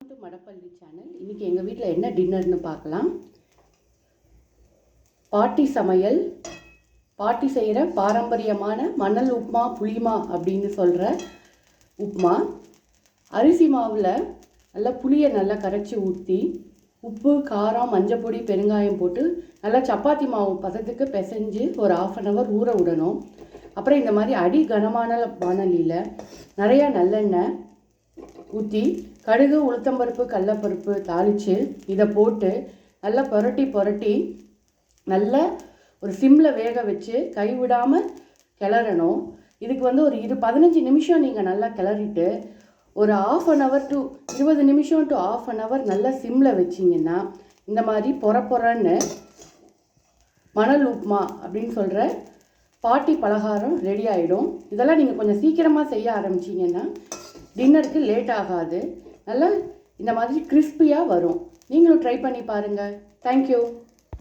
மடப்பள்ளி channel. இன்றைக்கி எங்கள் வீட்டில் என்ன டின்னர்னு பார்க்கலாம். பாட்டி சமையல், பாட்டி செய்கிற பாரம்பரியமான மணல் உப்புமா, புளிமா அப்படின்னு சொல்கிற உப்புமா. அரிசி மாவில் நல்லா புளியை நல்லா கரைச்சி ஊற்றி உப்பு, காரம், மஞ்சப்பொடி, பெருங்காயம் போட்டு நல்லா சப்பாத்தி மாவு பதத்துக்கு பிசைஞ்சு ஒரு 1/2 hour ஊற விடணும். அப்புறம் இந்த மாதிரி அடி கனமான வானலியில் நிறையா நல்லெண்ணெய் ஊற்றி கடுகு, உளுத்தம்பருப்பு, கடலப்பருப்பு தாளித்து இதை போட்டு நல்லா புரட்டி நல்லா ஒரு சிம்மில் வேக வச்சு கைவிடாமல் கிளறணும். இதுக்கு ஒரு 15 நிமிஷம் நீங்கள் நல்லா கிளறிட்டு ஒரு 1/2 hour to 20 நிமிஷம் to 1/2 hour நல்லா சிம்மில் வச்சிங்கன்னா இந்த மாதிரி பொறன்னு மணல் உப்புமா அப்படின்னு சொல்கிற பாட்டி பலகாரம் ரெடி ஆகிடும். இதெல்லாம் நீங்கள் கொஞ்சம் சீக்கிரமாக செய்ய ஆரம்பிச்சிங்கன்னா டின்னருக்கு லேட் ஆகாது. நல்லா இந்த மாதிரி கிறிஸ்பியாக வரும். நீங்களும் ட்ரை பண்ணி பாருங்கள். தேங்க்யூ.